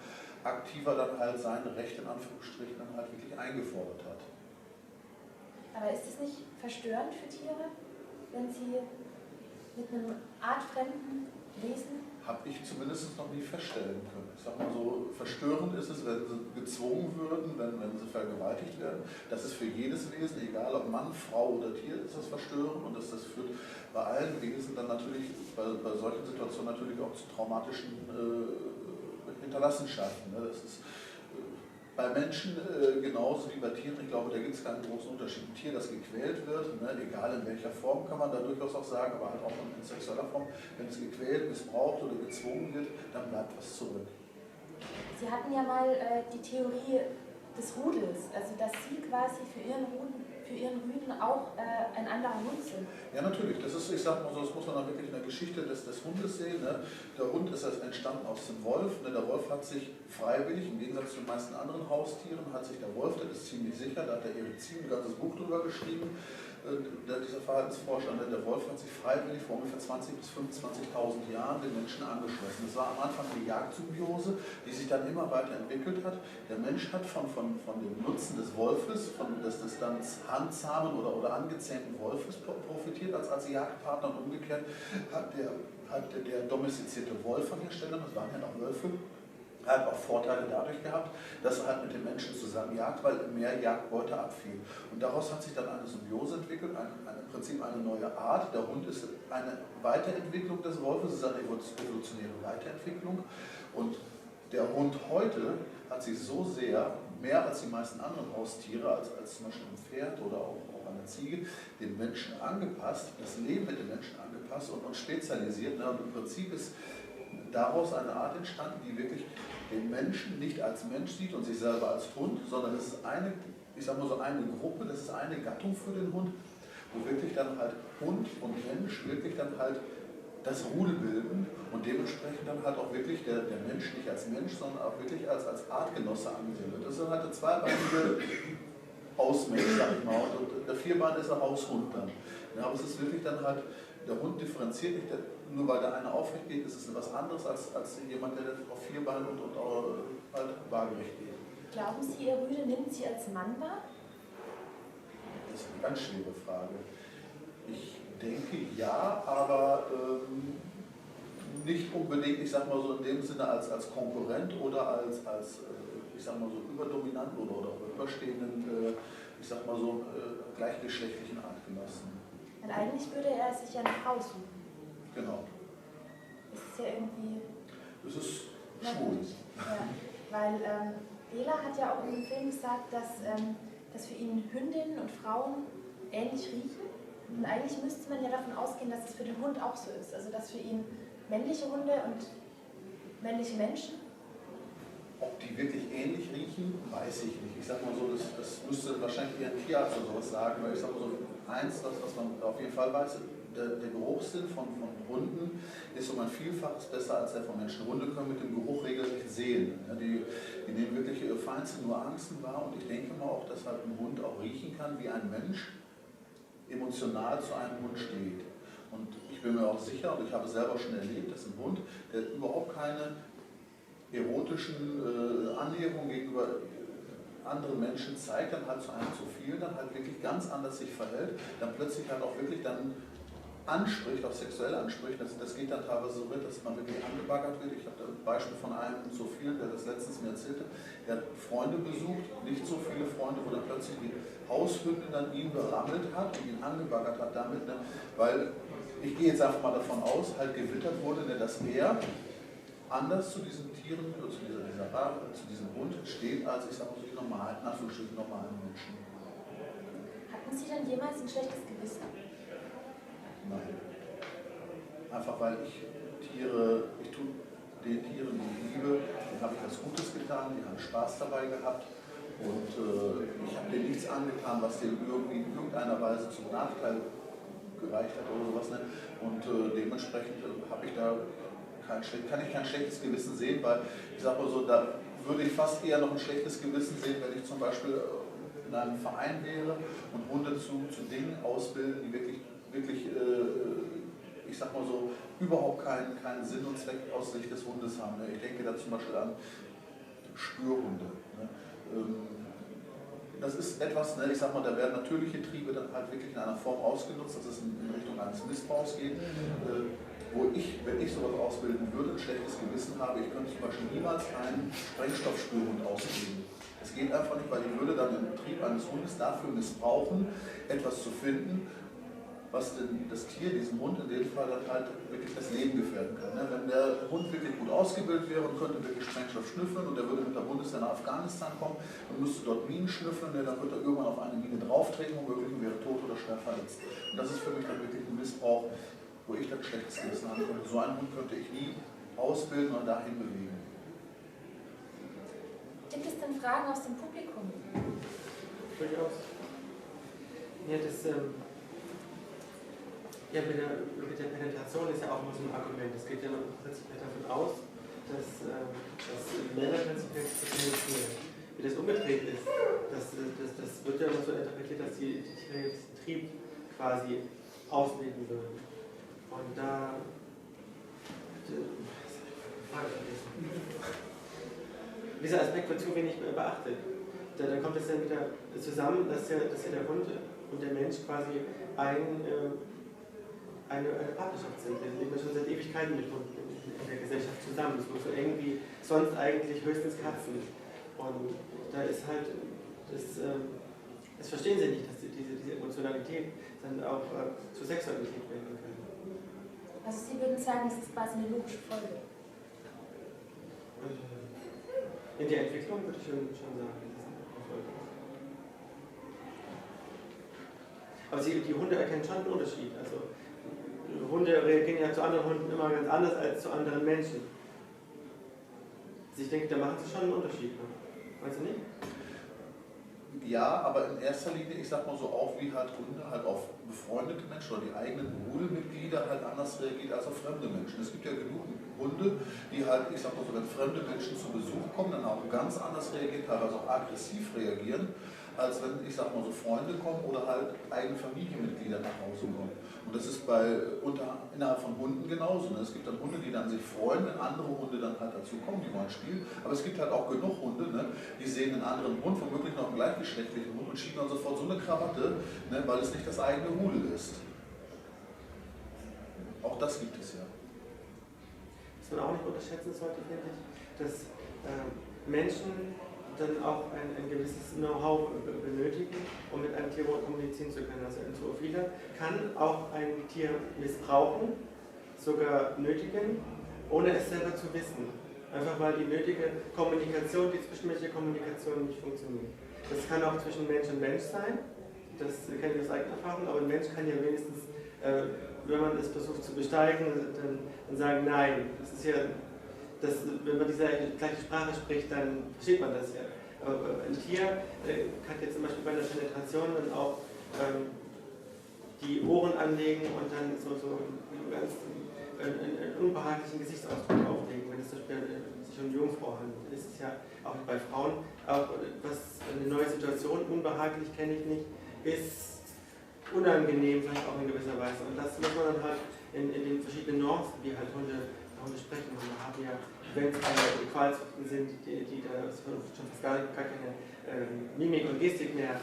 aktiver dann halt seine Rechte in Anführungsstrichen dann halt wirklich eingefordert hat. Aber ist es nicht verstörend für Tiere, wenn sie mit einem artfremden Wesen? Habe ich zumindest noch nie feststellen können. Ich sag mal so, verstörend ist es, wenn sie gezwungen würden, wenn sie vergewaltigt werden. Das ist für jedes Wesen, egal ob Mann, Frau oder Tier, ist das verstörend, und das führt bei allen Wesen dann natürlich, bei solchen Situationen natürlich auch zu traumatischen Hinterlassenschaften. Ne? Das ist bei Menschen genauso wie bei Tieren. Ich glaube, da gibt es keinen großen Unterschied. Ein Tier, das gequält wird, ne, egal in welcher Form, kann man da durchaus auch sagen, aber halt auch in sexueller Form, wenn es gequält, missbraucht oder gezwungen wird, dann bleibt was zurück. Sie hatten ja mal die Theorie des Rudels, also dass Sie quasi für Ihren Rüden auch ein anderer Hund sind. Ja, natürlich. Das ist, ich sag mal so, das muss man dann wirklich in der Geschichte des Hundes sehen. Ne? Der Hund ist entstanden aus dem Wolf. Ne? Der Wolf hat sich freiwillig, im Gegensatz zu den meisten anderen Haustieren, hat sich der Wolf, das ist ziemlich sicher, da hat der Erizin ein ganzes Buch drüber geschrieben, dieser Verhaltensforscher, der Wolf hat sich freiwillig vor ungefähr 20.000 bis 25.000 Jahren den Menschen angeschlossen. Das war am Anfang die Jagdsymbiose, die sich dann immer weiter entwickelt hat. Der Mensch hat von dem Nutzen des Wolfes, des dann handzahmen oder angezähmten Wolfes profitiert als Jagdpartner, und umgekehrt hat der domestizierte Wolf von der Stelle, das waren ja noch Wölfe, hat auch Vorteile dadurch gehabt, dass er halt mit den Menschen zusammen jagt, weil mehr Jagdbeute abfiel. Und daraus hat sich dann eine Symbiose entwickelt, im Prinzip eine neue Art. Der Hund ist eine Weiterentwicklung des Wolfes, es ist eine evolutionäre Weiterentwicklung. Und der Hund heute hat sich so sehr, mehr als die meisten anderen Haustiere, als zum Beispiel ein Pferd oder auch eine Ziege, den Menschen angepasst, das Leben mit den Menschen angepasst und spezialisiert. Und im Prinzip ist daraus eine Art entstanden, die wirklich den Menschen nicht als Mensch sieht und sich selber als Hund, sondern es ist eine, ich sag mal so, eine Gruppe, das ist eine Gattung für den Hund, wo wirklich dann halt Hund und Mensch wirklich dann halt das Rudel bilden und dementsprechend dann halt auch wirklich der Mensch nicht als Mensch, sondern auch wirklich als Artgenosse angesehen wird. Das sind halt der zweibeinige Hausmensch, sag ich mal, und der Vierbein ist ein Haushund dann. Ja, aber es ist wirklich dann halt, der Hund differenziert nicht, nur weil der eine aufrecht geht, ist es etwas anderes als jemand, der auf vier Beinen und halt waagerecht geht. Glauben Sie, Ihr Rüde nimmt Sie als Mann wahr? Das ist eine ganz schwere Frage. Ich denke ja, aber nicht unbedingt, ich sag mal so in dem Sinne als Konkurrent oder als ich sag mal so überdominanten oder überstehenden, ich sag mal so gleichgeschlechtlichen Artgenossen. Weil eigentlich würde er sich ja eine Frau suchen. Genau. Das ist ja irgendwie... Das ist schwul. Ja, weil Bela hat ja auch in dem Film gesagt, dass für ihn Hündinnen und Frauen ähnlich riechen. Und eigentlich müsste man ja davon ausgehen, dass es für den Hund auch so ist. Also dass für ihn männliche Hunde und männliche Menschen... Ob die wirklich ähnlich riechen, weiß ich nicht. Ich sag mal so, das müsste wahrscheinlich eher ein Tierarzt oder sowas sagen, weil ich sag mal so, was man auf jeden Fall weiß, der Geruchssinn von Hunden ist um ein Vielfaches besser als der von Menschen. Hunde können mit dem Geruch regelrecht sehen. Ja, die nehmen wirklich feinste Nuancen wahr, und ich denke mal auch, dass halt ein Hund auch riechen kann, wie ein Mensch emotional zu einem Hund steht. Und ich bin mir auch sicher, und ich habe es selber schon erlebt, dass ein Hund, der überhaupt keine erotischen Annäherungen gegenüber anderen Menschen zeigt, dann halt zu einem zu viel, dann halt wirklich ganz anders sich verhält, dann plötzlich halt auch wirklich dann anspricht, auch sexuell anspricht. Das geht dann teilweise so weit, dass man wirklich angebaggert wird. Ich habe da ein Beispiel von einem zu vielen, der das letztens mir erzählte, der hat Freunde besucht, nicht so viele Freunde, wo dann plötzlich die Haushündin dann ihn berammelt hat und ihn angebaggert hat damit, ne, weil, ich gehe jetzt einfach mal davon aus, halt gewittert wurde, ne, dass er anders zu diesen Tieren, zu diesem Hund steht, als ich sage mal so die normalen, in Anführungsstrichen normalen Menschen. Hatten Sie denn jemals ein schlechtes Gewissen? Nein. Einfach weil ich Tiere, den Tieren, die ich liebe, denen habe ich was Gutes getan, die haben Spaß dabei gehabt und ich habe denen nichts angetan, was denen irgendwie in irgendeiner Weise zum Nachteil gereicht hat oder sowas. Ne? Und dementsprechend habe ich da kann ich kein schlechtes Gewissen sehen, weil ich sage mal so, da würde ich fast eher noch ein schlechtes Gewissen sehen, wenn ich zum Beispiel in einem Verein wäre und Hunde zu Dingen ausbilden, die wirklich ich sag mal so, überhaupt keinen Sinn und Zweck aus Sicht des Hundes haben. Ne? Ich denke da zum Beispiel an Spürhunde. Ne? Das ist etwas, ne, ich sag mal, da werden natürliche Triebe dann halt wirklich in einer Form ausgenutzt, dass es in Richtung eines Missbrauchs geht. Wo ich, wenn ich sowas ausbilden würde, ein schlechtes Gewissen habe, ich könnte zum Beispiel niemals einen Sprengstoffspürhund ausbilden. Es geht einfach nicht, weil ich würde dann den Trieb eines Hundes dafür missbrauchen, etwas zu finden, was denn das Tier, diesen Hund in dem Fall dann halt wirklich das Leben gefährden kann. Ne? Wenn der Hund wirklich gut ausgebildet wäre und könnte wirklich Sprengstoff schnüffeln und der würde mit der Bundeswehr nach Afghanistan kommen und müsste dort Minen schnüffeln, ne? Dann würde er irgendwann auf eine Mine drauftreten und womöglich wäre tot oder schwer verletzt. Und das ist für mich dann wirklich ein Missbrauch, wo ich dann schlechtes Gewissen haben könnte. So einen Hund könnte ich nie ausbilden und dahin bewegen. Gibt es denn Fragen aus dem Publikum? Durchaus. Ja, mit der Penetration ist ja auch immer so ein Argument. Es geht ja prinzipiell davon aus, dass Männer prinzipiell penetrieren. Wie das umgedreht ist, das wird ja immer so interpretiert, dass die Tiere diesen Trieb quasi ausleben würden. Und da dieser Aspekt wird zu wenig beachtet. Da kommt es dann wieder zusammen, dass ja der Hund und der Mensch quasi eine Partnerschaft sind. Wir leben schon seit Ewigkeiten mit Hunden in der Gesellschaft zusammen. So eng wie sonst eigentlich höchstens Katzen. Und da ist halt, das verstehen sie nicht, dass diese Emotionalität dann auch zur Sexualität werden kann. Also Sie würden sagen, es ist quasi eine logische Folge. In der Entwicklung würde ich schon sagen, das ist eine Folge. Aber die Hunde erkennen schon einen Unterschied. Also Hunde reagieren ja zu anderen Hunden immer ganz anders als zu anderen Menschen. Also ich denke, da machen sie schon einen Unterschied. Meinst du nicht? Ja, aber in erster Linie, ich sag mal so, auch wie halt Hunde halt auf befreundete Menschen oder die eigenen Rudelmitglieder halt anders reagiert als auf fremde Menschen. Es gibt ja genug Hunde, die halt, ich sag mal so, wenn fremde Menschen zu Besuch kommen, dann auch ganz anders reagieren, teilweise auch aggressiv reagieren, als wenn, ich sag mal so, Freunde kommen oder halt eigene Familienmitglieder nach Hause kommen. Und das ist innerhalb von Hunden genauso. Ne? Es gibt dann Hunde, die dann sich freuen, wenn andere Hunde dann halt dazu kommen, die wollen spielen. Aber es gibt halt auch genug Hunde, ne? Die sehen einen anderen Hund, womöglich noch einen gleichgeschlechtlichen Hund und schieben dann sofort so eine Krawatte, ne? Weil es nicht das eigene Rudel ist. Auch das gibt es ja. Was man auch nicht unterschätzen sollte, finde ich, dass Menschen dann auch ein gewisses Know-how benötigen, um mit einem Tier kommunizieren zu können. Also ein Zoophiler kann auch ein Tier missbrauchen, sogar nötigen, ohne es selber zu wissen. Einfach weil die nötige Kommunikation, die zwischenmenschliche Kommunikation nicht funktioniert. Das kann auch zwischen Mensch und Mensch sein, das kenne ich aus eigener Erfahrung, aber ein Mensch kann ja wenigstens, wenn man es versucht zu besteigen, dann sagen, nein, das ist ja... wenn man diese gleiche Sprache spricht, dann versteht man das ja. Aber ein Tier kann jetzt zum Beispiel bei der Penetration dann auch die Ohren anlegen und dann so ganz einen unbehaglichen Gesichtsausdruck auflegen. Wenn es zum Beispiel sich um Jungfrau handelt, ist es ja auch bei Frauen auch eine neue Situation, unbehaglich kenne ich nicht, ist unangenehm vielleicht auch in gewisser Weise. Und das muss man dann halt in den verschiedenen Nuancen, die halt Hunde sprechen. Und wir haben ja, wenn es Qualzuchten sind, die da schon fast gar keine Mimik und Gestik mehr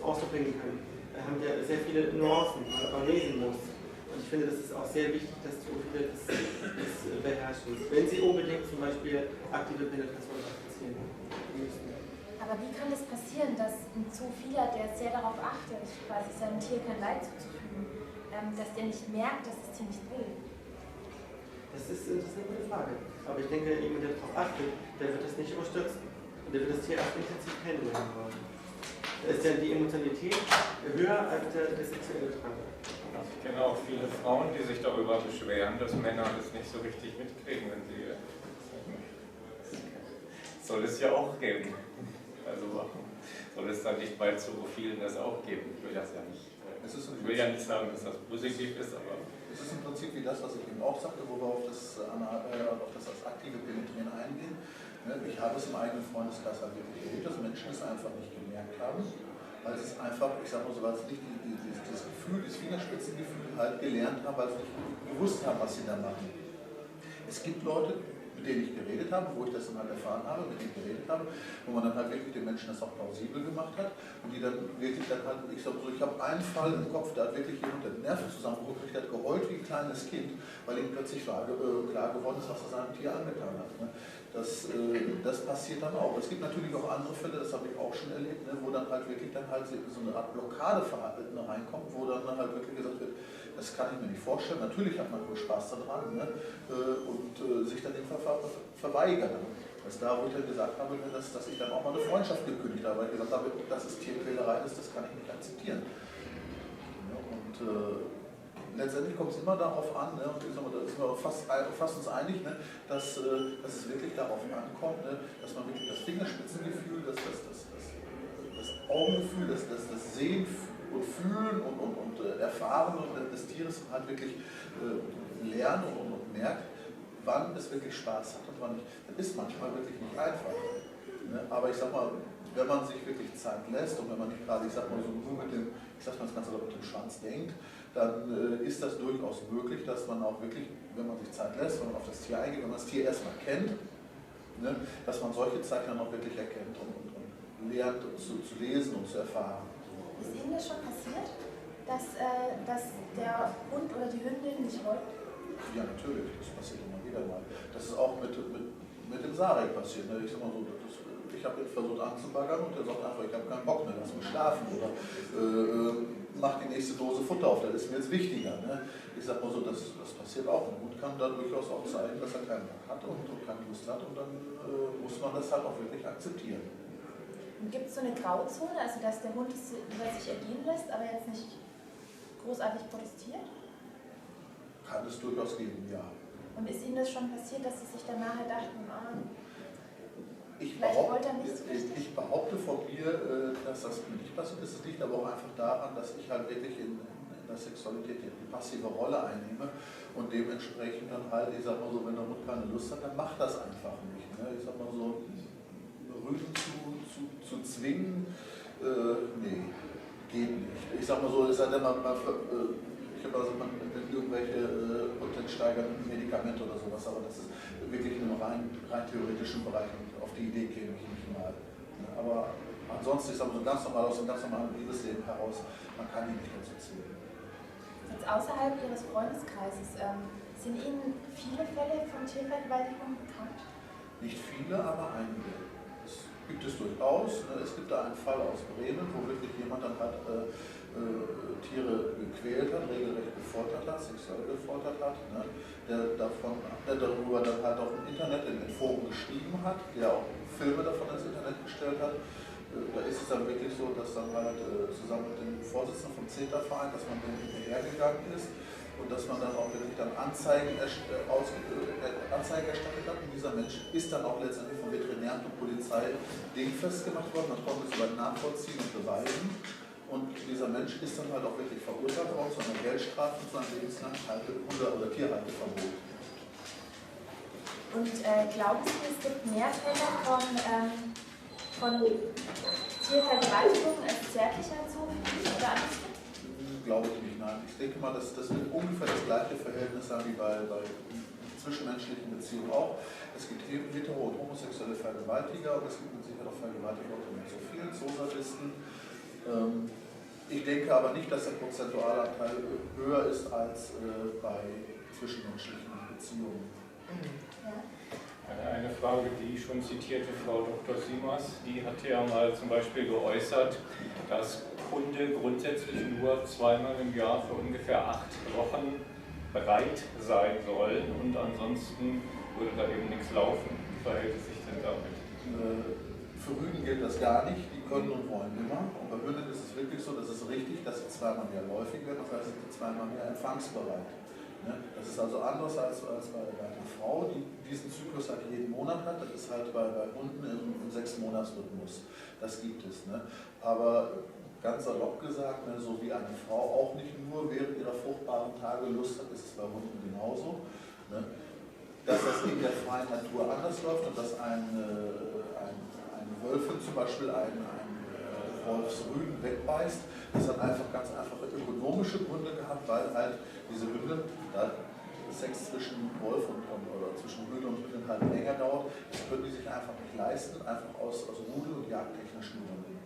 Ausdruck bringen können, haben wir sehr viele Nuancen, die man auch lesen muss. Und ich finde, das ist auch sehr wichtig, dass Zoophiler das beherrschen. Wenn sie unbedingt zum Beispiel aktive Penetration praktizieren müssen. Aber wie kann das passieren, dass ein Zoophiler, der sehr darauf achtet, quasi seinem Tier kein Leid zuzufügen, dass der nicht merkt, dass das Tier nicht will? Das ist eine gute Frage. Aber ich denke, jemand, der darauf achtet, der wird das nicht überstürzen. Und der wird das Tier auch intensiv kennenlernen wollen. Da ist ja die Emotionalität höher als der sexuelle Drang. Ich kenne auch viele Frauen, die sich darüber beschweren, dass Männer das nicht so richtig mitkriegen, wenn sie. Soll es ja auch geben. Also soll es dann nicht bei zu vielen das auch geben? Ich will das ja nicht. Ich will ja nicht sagen, dass das positiv ist, aber. Es ist im Prinzip wie das, was ich eben auch sagte, wo wir auf das als aktive Penetrieren eingehen. Ich habe es im eigenen Freundeskreis halt wirklich erlebt, dass Menschen es einfach nicht gemerkt haben, weil sie es einfach, ich sag mal so, weil sie nicht dieses Gefühl, dieses Fingerspitzengefühl halt gelernt haben, weil sie nicht gewusst haben, was sie da machen. Es gibt Leute, mit denen ich geredet habe, wo ich das dann halt erfahren habe, mit denen ich geredet habe, wo man dann halt wirklich den Menschen das auch plausibel gemacht hat und die dann wirklich dann halt, ich sag so, ich habe einen Fall im Kopf, da hat wirklich jemand den Nerven zusammengebrochen, der hat geheult wie ein kleines Kind, weil ihm plötzlich klar geworden ist, was er seinem Tier angetan hat. Ne? Das passiert dann auch. Es gibt natürlich auch andere Fälle, das habe ich auch schon erlebt, ne, wo dann halt wirklich dann halt so eine Art Blockadeverhalten reinkommt, wo dann halt wirklich gesagt wird, das kann ich mir nicht vorstellen. Natürlich hat man nur Spaß daran, ne? Und sich dann eben verweigert. Das ist da, wo ich dann gesagt habe, dass ich dann auch mal eine Freundschaft gekündigt habe, weil ich gesagt habe, dass es Tierquälerei ist, das kann ich nicht akzeptieren. Ja, und letztendlich kommt es immer darauf an, ne? Und ich sag mal, da sind wir fast uns einig, ne? Dass es wirklich darauf ankommt, ne? Dass man wirklich das Fingerspitzengefühl, das Augengefühl, das Sehen und Fühlen und Erfahren des Tieres halt wirklich lernt und merkt, wann es wirklich Spaß hat und wann nicht. Das ist manchmal wirklich nicht einfach. Ne? Aber ich sag mal, wenn man sich wirklich Zeit lässt und wenn man nicht gerade, ich sag mal, so nur mit dem, ich sag mal das Ganze mit dem Schwanz denkt, dann ist das durchaus möglich, dass man auch wirklich, wenn man sich Zeit lässt, wenn man auf das Tier eingeht, wenn man das Tier erstmal kennt, ne, dass man solche Zeichen dann auch wirklich erkennt und lernt zu lesen und zu erfahren. Ist Ihnen das schon passiert, dass der Hund oder die Hündin nicht wollt? Ja, natürlich, das passiert immer wieder mal. Das ist auch mit dem Sarek passiert. Ne? Ich sag mal so, ich habe jetzt versucht anzubaggern und der sagt einfach, ich habe keinen Bock mehr, lass mich schlafen oder mach die nächste Dose Futter auf, das ist mir jetzt wichtiger. Ne? Ich sag mal so, das passiert auch. Ein Hund kann da durchaus auch zeigen, dass er keinen Bock hat und keine Lust hat und dann muss man das halt auch wirklich akzeptieren. Und gibt es so eine Grauzone, also dass der Hund es über sich ergehen lässt, aber jetzt nicht großartig protestiert? Kann es durchaus geben, ja. Und ist Ihnen das schon passiert, dass Sie sich danach dachten, Ich behaupte von mir, dass das mir nicht passiert ist. Es liegt aber auch einfach daran, dass ich halt wirklich in der Sexualität die passive Rolle einnehme und dementsprechend dann halt, ich sag mal so, wenn der Hund keine Lust hat, dann macht das einfach nicht. Ne? Ich sag mal so, Rüden zu zwingen, nee, geht nicht. Ich sag mal so, es sei denn, man nimmt irgendwelche potenzsteigernden Medikamente oder sowas, aber das ist wirklich in einem rein theoretischen Bereich und auf die Idee käme ich nicht mal. Aber ansonsten, ich sag mal so ganz normal aus dem ganz normalen Liebesleben heraus, man kann ihn nicht dazu zwingen. Jetzt außerhalb Ihres Freundeskreises, sind Ihnen viele Fälle von Tiervergewaltigung bekannt? Nicht viele, aber einige. Es gibt es durchaus. Es gibt da einen Fall aus Bremen, wo wirklich jemand dann halt Tiere gequält hat, regelrecht gefoltert hat, sexuell gefoltert hat, ne? Der darüber dann halt auch im Internet, in den Foren geschrieben hat, der auch Filme davon ins Internet gestellt hat. Da ist es dann wirklich so, dass dann halt zusammen mit dem Vorsitzenden vom CETA-Verein, dass man dem hinterhergegangen ist und dass man dann auch wirklich dann Anzeigen erstattet hat. Und dieser Mensch ist dann auch letztendlich vom Veterinäramt und Polizei dingfest gemacht worden. Man konnte es soweit nachvollziehen und beweisen. Und dieser Mensch ist dann halt auch wirklich verurteilt worden zu einer Geldstrafe und zu einem lebenslangen oder Tierhalteverbot. Und glauben Sie, es gibt mehr Fälle von Tiervergewaltigung als zärtlicher Zoofilm oder andersrum? Glaube ich nicht, nein. Ich denke mal, das wird ungefähr das gleiche Verhältnis sein wie bei zwischenmenschlichen Beziehungen auch. Es gibt hetero- und homosexuelle Vergewaltiger und es gibt mit Sicherheit auch Vergewaltiger unter Zoophilen, Zoosadisten. Ich denke aber nicht, dass der prozentuale Anteil höher ist als bei zwischenmenschlichen Beziehungen. Ja. Eine Frage, die schon zitierte Frau Dr. Simas, die hat ja mal zum Beispiel geäußert, dass Hunde grundsätzlich nur zweimal im Jahr für ungefähr 8 Wochen bereit sein sollen und ansonsten würde da eben nichts laufen. Wie verhält es sich denn damit? Für Rüden gilt das gar nicht. Die können und wollen immer. Und bei Hündinnen ist es wirklich so, dass es richtig, dass sie zweimal mehr läufig werden, das heißt, sie sind zweimal mehr empfangsbereit. Das ist also anders als bei einer Frau, die diesen Zyklus halt jeden Monat hat. Das ist halt bei Hunden im 6-Monats-Rhythmus. Das gibt es. Aber ganz salopp gesagt, so wie eine Frau auch nicht nur während ihrer fruchtbaren Tage Lust hat, ist es bei Hunden genauso. Dass das in der freien Natur anders läuft und dass eine Wölfin zum Beispiel einen Wolfsrüden wegbeißt, das hat einfach ganz einfache ökonomische Gründe gehabt, weil halt diese Hündin, da Sex zwischen Wolf oder zwischen Hündin und Hündin halt länger dauert, das können die sich einfach nicht leisten, einfach aus Rudel- und jagdtechnischen Gründen.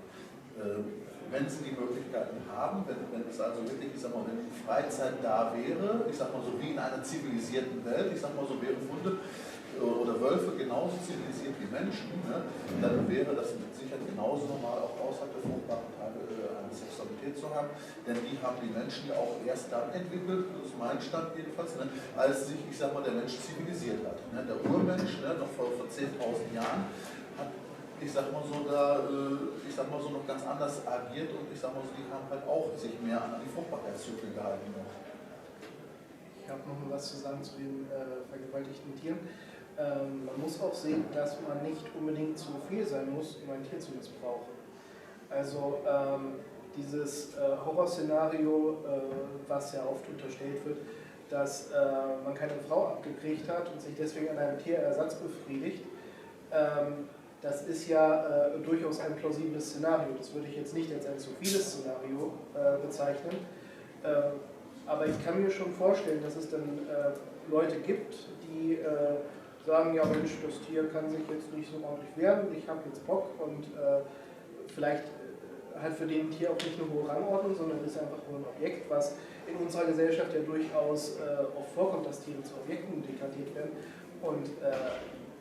Wenn sie die Möglichkeiten haben, wenn es also wirklich, ich sag mal, wenn die Freizeit da wäre, ich sag mal so wie in einer zivilisierten Welt, ich sag mal so wären Hunde oder Wölfe genauso zivilisiert wie Menschen, dann wäre das mit Sicherheit genauso normal, auch außerhalb der fruchtbaren Tage eine Sexualität zu haben, denn die haben die Menschen ja auch erst dann entwickelt, das ist mein Stand jedenfalls, als sich, ich sag mal, der Mensch zivilisiert hat. Der Urmensch, noch vor 10.000 Jahren, hat, ich sag mal so, noch ganz anders agiert und ich sag mal so, die haben halt auch sich mehr an die Fruchtbarkeitszyklen gehalten noch. Ich habe noch mal was zu sagen zu den vergewaltigten Tieren. Man muss auch sehen, dass man nicht unbedingt zu viel sein muss, um ein Tier zu missbrauchen. Also dieses Horrorszenario, was ja oft unterstellt wird, dass man keine Frau abgekriegt hat und sich deswegen an einem Tierersatz befriedigt, das ist ja durchaus ein plausibles Szenario. Das würde ich jetzt nicht als ein zu vieles Szenario bezeichnen. Aber ich kann mir schon vorstellen, dass es dann Leute gibt, die sagen, ja Mensch, das Tier kann sich jetzt nicht so ordentlich wehren, ich habe jetzt Bock und vielleicht hat für den Tier auch nicht eine hohe Rangordnung, sondern ist einfach nur ein Objekt, was in unserer Gesellschaft ja durchaus oft vorkommt, dass Tiere zu Objekten degradiert werden. Und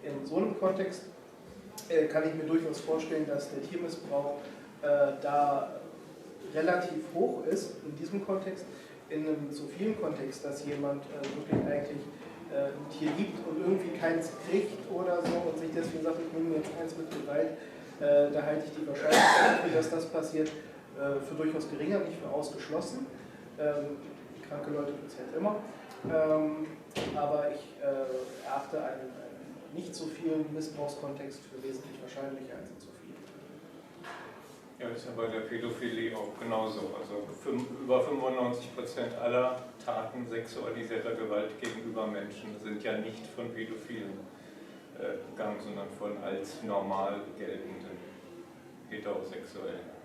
in so einem Kontext kann ich mir durchaus vorstellen, dass der Tiermissbrauch da relativ hoch ist, in diesem Kontext. In einem so vielen Kontext, dass jemand wirklich eigentlich ein Tier liebt und irgendwie keins kriegt oder so und sich deswegen sagt, ich nehme jetzt eins mit Gewalt, da halte ich die Wahrscheinlichkeit dafür, dass das passiert, für durchaus geringer, nicht für ausgeschlossen. Kranke Leute gibt es halt immer. Aber ich erachte einen nicht so vielen Missbrauchskontext für wesentlich wahrscheinlicher als zu viel. Ja, ist ja bei der Pädophilie auch genauso. Also über 95% aller Taten sexualisierter Gewalt gegenüber Menschen sind ja nicht von Pädophilen begangen, sondern von als normal geltenden Heterosexuellen.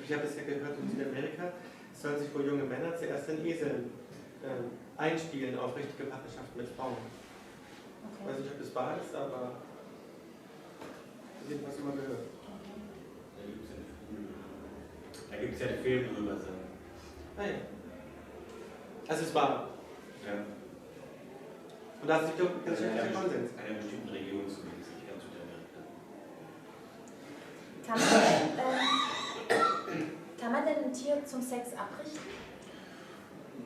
Ich habe es ja gehört, in Südamerika sollen sich wohl junge Männer zuerst in Eseln einspielen auf richtige Partnerschaft mit Frauen. Okay. Ich weiß nicht, ob das wahr ist, aber jedenfalls immer gehört. Da gibt es ja die Filme drüber sind. Ah ja. Also es war. Ja. Und da ist doch ganz schön der Konsens. In einer bestimmten Region zumindest, nicht ganz Südamerika. Kann man denn ein Tier zum Sex abrichten?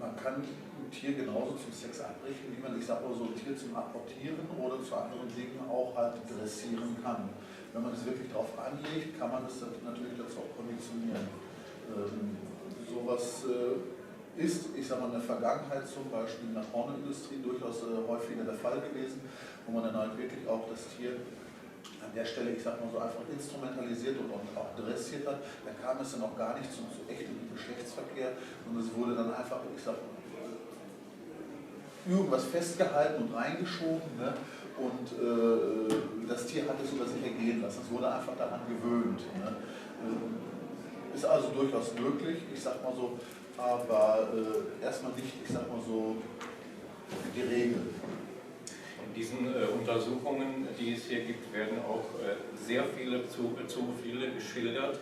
Man kann ein Tier genauso zum Sex abrichten, wie man, ich sag mal so, ein Tier zum Apportieren oder zu anderen Dingen auch halt dressieren kann. Wenn man es wirklich darauf anlegt, kann man es natürlich dazu auch konditionieren. Sowas ist, ich sag mal, in der Vergangenheit zum Beispiel in der Pornoindustrie durchaus häufiger der Fall gewesen, wo man dann halt wirklich auch das Tier an der Stelle, ich sag mal so, einfach instrumentalisiert und auch dressiert hat. Da kam es dann auch gar nicht zu echtem Geschlechtsverkehr und es wurde dann einfach, ich sag mal, irgendwas festgehalten und reingeschoben, ne? Und das Tier hat es über sich ergehen lassen. Es wurde einfach daran gewöhnt. Ne? Ist also durchaus möglich, ich sag mal so, aber erstmal nicht, ich sag mal so, die Regel. In diesen Untersuchungen, die es hier gibt, werden auch sehr viele zu viele geschildert,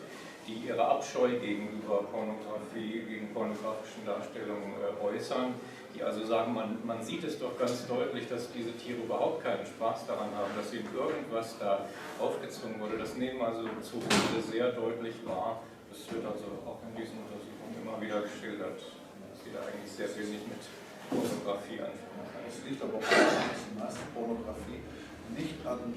die ihre Abscheu gegenüber Pornografie, gegen pornografischen Darstellungen äußern, die also sagen, man sieht es doch ganz deutlich, dass diese Tiere überhaupt keinen Spaß daran haben, dass ihnen irgendwas da aufgezwungen wurde. Das nehmen also zu viele sehr deutlich wahr. Das wird also auch in diesen Untersuchungen immer wieder geschildert, dass sie da eigentlich sehr wenig mit Pornografie anfangen. Es liegt aber auch daran, dass die meiste Pornografie nicht an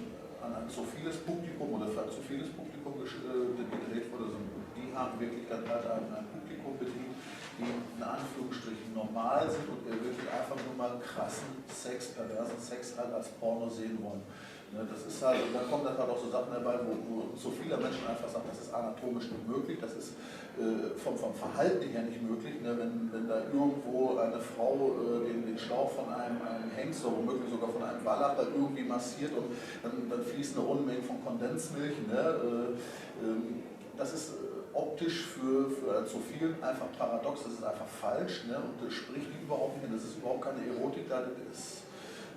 an ein zophiles Publikum oder für ein zophiles Publikum gedreht wurde, sondern die haben wirklich dann halt ein Publikum bedient, die in Anführungsstrichen normal sind und wirklich einfach nur mal krassen Sex, perversen Sex halt als Porno sehen wollen. Das ist halt, und dann kommen dann halt auch so Sachen dabei, wo so viele Menschen einfach sagen, das ist anatomisch nicht möglich, das ist vom Verhalten her nicht möglich. Wenn da irgendwo eine Frau den Schlauch von einem Hengst oder womöglich sogar von einem Wallach da irgendwie massiert und dann fließt eine Unmenge von Kondensmilch. Das ist optisch für so vielen einfach paradox, das ist einfach falsch, und das spricht überhaupt nicht, das ist überhaupt keine Erotik, das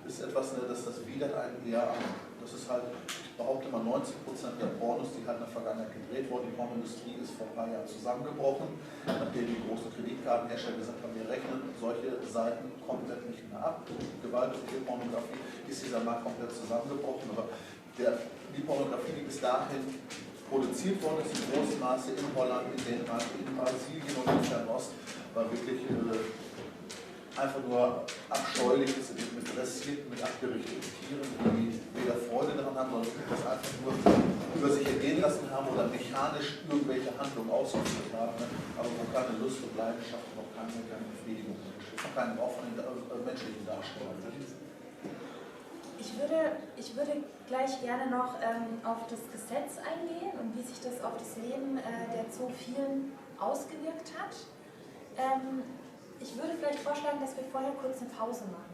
ist etwas, das widert einen eher an. Das ist halt, ich behaupte mal, 90% der Pornos, die halt in der Vergangenheit gedreht wurden, die Pornoindustrie ist vor ein paar Jahren zusammengebrochen, nachdem die großen Kreditkartenhersteller gesagt haben, wir rechnen solche Seiten komplett nicht mehr ab. Gewalttätige Pornografie ist dieser Markt komplett zusammengebrochen, aber die Pornografie, die bis dahin produziert worden ist, in großem Maße in Holland, in Dänemark, in Brasilien und in Fernost, war wirklich einfach nur abscheuliches, mit dressierten, mit abgerichteten Tieren, die weder Freude daran haben, sondern das einfach nur über sich ergehen lassen haben oder mechanisch irgendwelche Handlungen ausgeführt haben, aber wo keine Lust und Leidenschaft, noch keine Befriedigung, keine offenen menschlichen Darstellung. Ich würde gleich gerne noch auf das Gesetz eingehen und wie sich das auf das Leben der Zoophilen ausgewirkt hat. Ich würde vielleicht vorschlagen, dass wir vorher kurz eine Pause machen.